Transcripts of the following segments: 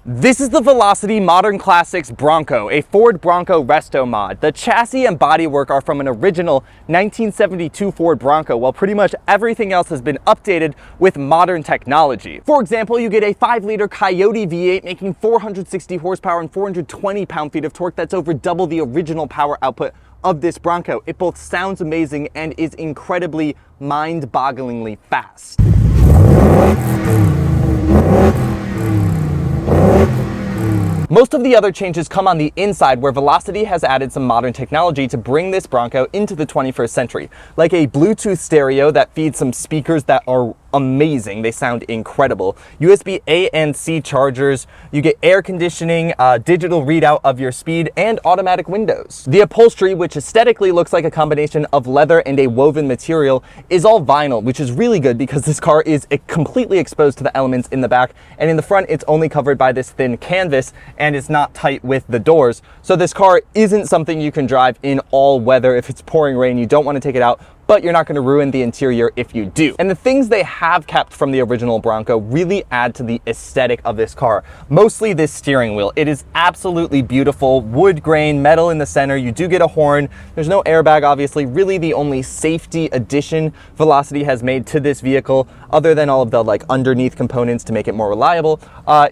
This is the Velocity Modern Classics Bronco, a Ford Bronco resto mod. The chassis and bodywork are from an original 1972 Ford Bronco, while pretty much everything else has been updated with modern technology. For example, you get a 5-liter Coyote V8 making 460 horsepower and 420 pound-feet of torque. That's over double the original power output of this Bronco. It both sounds amazing and is incredibly mind-bogglingly fast. Most of the other changes come on the inside, where Velocity has added some modern technology to bring this Bronco into the 21st century, like a Bluetooth stereo that feeds some speakers that are amazing. They sound incredible. USB A and C chargers. You get air conditioning, digital readout of your speed, and automatic windows. The upholstery, which aesthetically looks like a combination of leather and a woven material, is all vinyl, which is really good because this car is completely exposed to the elements in the back, and in the front it's only covered by this thin canvas and it's not tight with the doors. So this car isn't something you can drive in all weather. If it's pouring rain, you don't want to take it out, but you're not going to ruin the interior if you do. And the things they have kept from the original Bronco really add to the aesthetic of this car. Mostly this steering wheel. It is absolutely beautiful. Wood grain, metal in the center. You do get a horn. There's no airbag, obviously. Really the only safety addition Velocity has made to this vehicle, other than all of the underneath components to make it more reliable,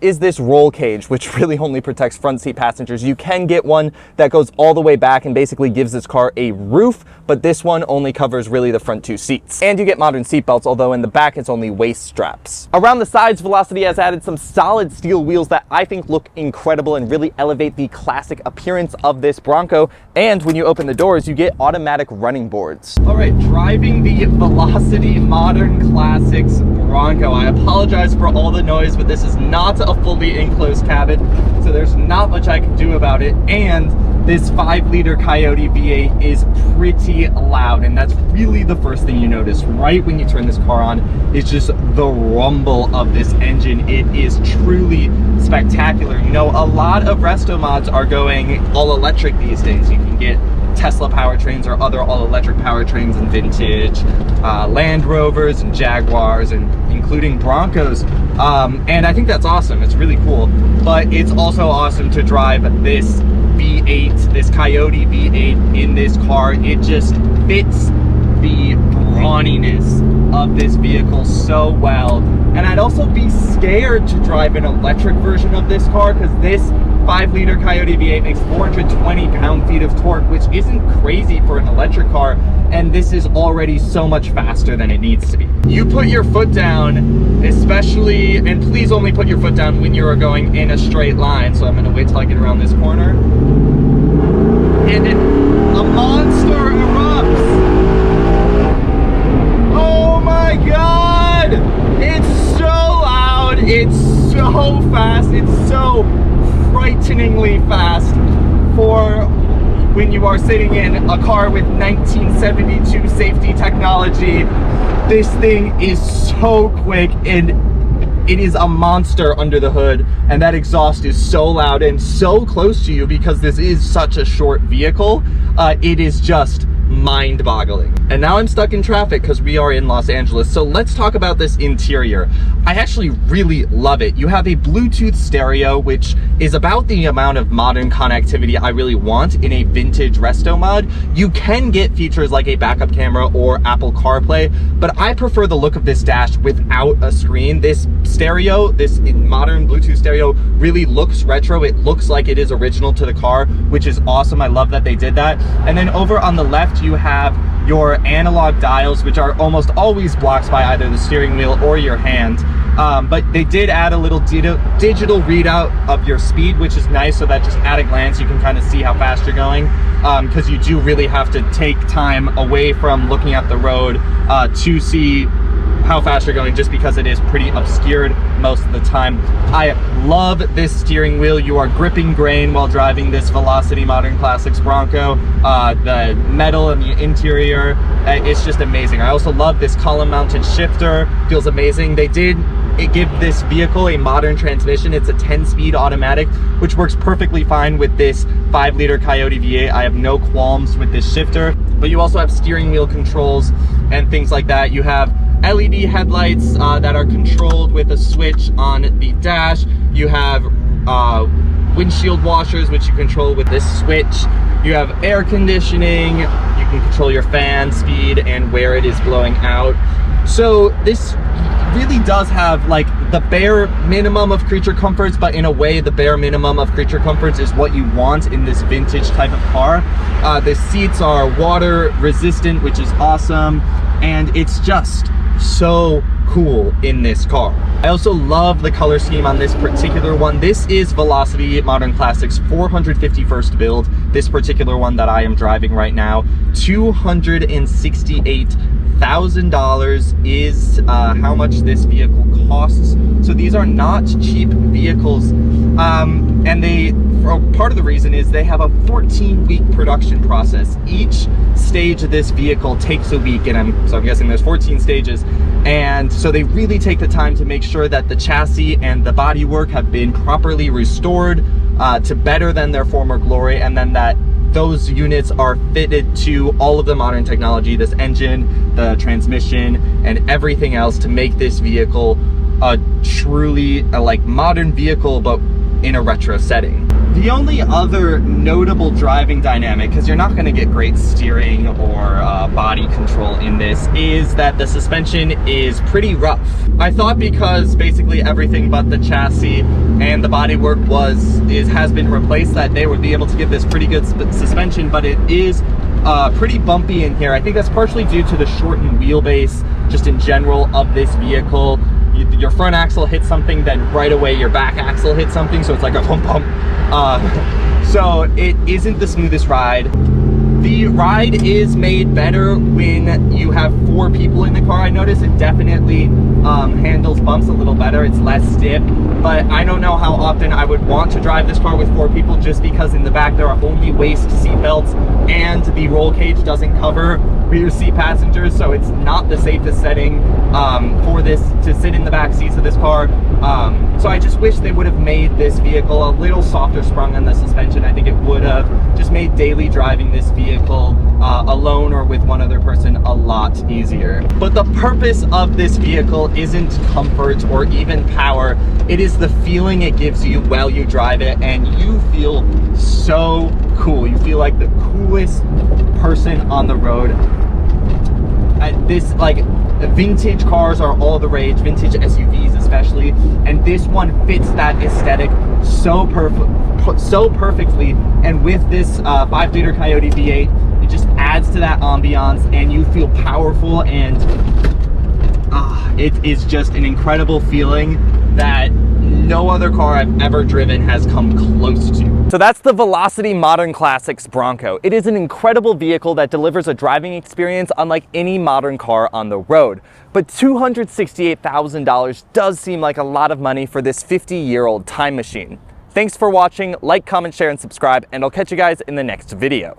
is this roll cage, which really only protects front seat passengers. You can get one that goes all the way back and basically gives this car a roof, but this one only covers really the front 2 seats. And you get modern seat belts, although in the back it's only waist straps. Around the sides, Velocity has added some solid steel wheels that I think look incredible and really elevate the classic appearance of this Bronco. And when you open the doors, you get automatic running boards. All right, driving the Velocity Modern Classics Bronco. I apologize for all the noise, but this is not a fully enclosed cabin, so there's not much I can do about it. And this 5-liter Coyote V8 is pretty loud, and that's really the first thing you notice right when you turn this car on, is just the rumble of this engine. It is truly spectacular. You know, a lot of resto mods are going all electric these days. You can get Tesla powertrains or other all-electric powertrains in vintage Land Rovers and Jaguars, and including Broncos. And I think that's awesome. It's really cool. But it's also awesome to drive this V8, this Coyote V8 in this car. It just fits the brawniness of this vehicle so well. And I'd also be scared to drive an electric version of this car, because this 5-liter Coyote V8 makes 420 pound-feet of torque, which isn't crazy for an electric car, and this is already so much faster than it needs to be. You put your foot down, especially, and please only put your foot down when you are going in a straight line. So I'm going to wait till I get around this corner. And a monster erupts. Oh my God! It's so loud, it's so fast, it's so frighteningly fast for when you are sitting in a car with 1972 safety technology. This thing is so quick, and it is a monster under the hood, and that exhaust is so loud and so close to you because this is such a short vehicle. It is just mind-boggling. And now I'm stuck in traffic because we are in Los Angeles, so let's talk about this interior. I actually really love it. You have a Bluetooth stereo, which is about the amount of modern connectivity I really want in a vintage resto mod. You can get features like a backup camera or Apple CarPlay, but I prefer the look of this dash without a screen. This stereo, this modern Bluetooth stereo, really looks retro. It looks like it is original to the car, which is awesome. I love that they did that. And then over on the left, you have your analog dials, which are almost always blocked by either the steering wheel or your hand. But they did add a little digital readout of your speed, which is nice, so that just at a glance you can kind of see how fast you're going, because you do really have to take time away from looking at the road to see how fast you're going, just because it is pretty obscured most of the time. I love this steering wheel. You are gripping grain while driving this Velocity Modern Classics Bronco. The metal in the interior, it's just amazing. I also love this column mounted shifter. Feels amazing. They did give this vehicle a modern transmission. It's a 10-speed automatic, which works perfectly fine with this 5-liter Coyote V8. I have no qualms with this shifter. But you also have steering wheel controls and things like that. You have LED headlights that are controlled with a switch on the dash. You have windshield washers, which you control with this switch. You have air conditioning. You can control your fan speed and where it is blowing out. So this really does have like the bare minimum of creature comforts, but in a way the bare minimum of creature comforts is what you want in this vintage type of car. The seats are water resistant, which is awesome, and it's just so cool in this car. I also love the color scheme on this particular one. This is Velocity Modern Classics 451st build. This particular one that I am driving right now, $268,000 is how much this vehicle costs. So these are not cheap vehicles, and part of the reason is they have a 14-week production process. Each stage of this vehicle takes a week, and so I'm guessing there's 14 stages, and so they really take the time to make sure that the chassis and the bodywork have been properly restored to better than their former glory, and then that those units are fitted to all of the modern technology, this engine, the transmission, and everything else to make this vehicle a truly like modern vehicle, but in a retro setting. The only other notable driving dynamic, because you're not going to get great steering or body control in this, is that the suspension is pretty rough. I thought because basically everything but the chassis and the bodywork has been replaced, that they would be able to give this pretty good suspension, but it is pretty bumpy in here. I think that's partially due to the shortened wheelbase just in general of this vehicle. Your front axle hits something, then right away your back axle hits something, so it's like a bump bump. So it isn't the smoothest ride. The ride is made better when you have 4 people in the car. I notice it definitely handles bumps a little better. It's less stiff, but I don't know how often I would want to drive this car with 4 people, just because in the back there are only waist seat belts and the roll cage doesn't cover rear seat passengers, so it's not the safest setting for this to sit in the back seats of this car. So I just wish they would have made this vehicle a little softer sprung on the suspension. I think it would have just made daily driving this vehicle alone or with one other person a lot easier. But the purpose of this vehicle isn't comfort or even power. It is the feeling it gives you while you drive it, and you feel so cool. You feel like the coolest person on the road. Vintage cars are all the rage, vintage SUVs especially, and this one fits that aesthetic so perfectly. And with this 5-liter Coyote V8, it just adds to that ambiance, and you feel powerful, and it is just an incredible feeling that no other car I've ever driven has come close to. So that's the Velocity Modern Classics Bronco. It is an incredible vehicle that delivers a driving experience unlike any modern car on the road. But $268,000 does seem like a lot of money for this 50-year-old time machine. Thanks for watching. Like, comment, share, and subscribe, and I'll catch you guys in the next video.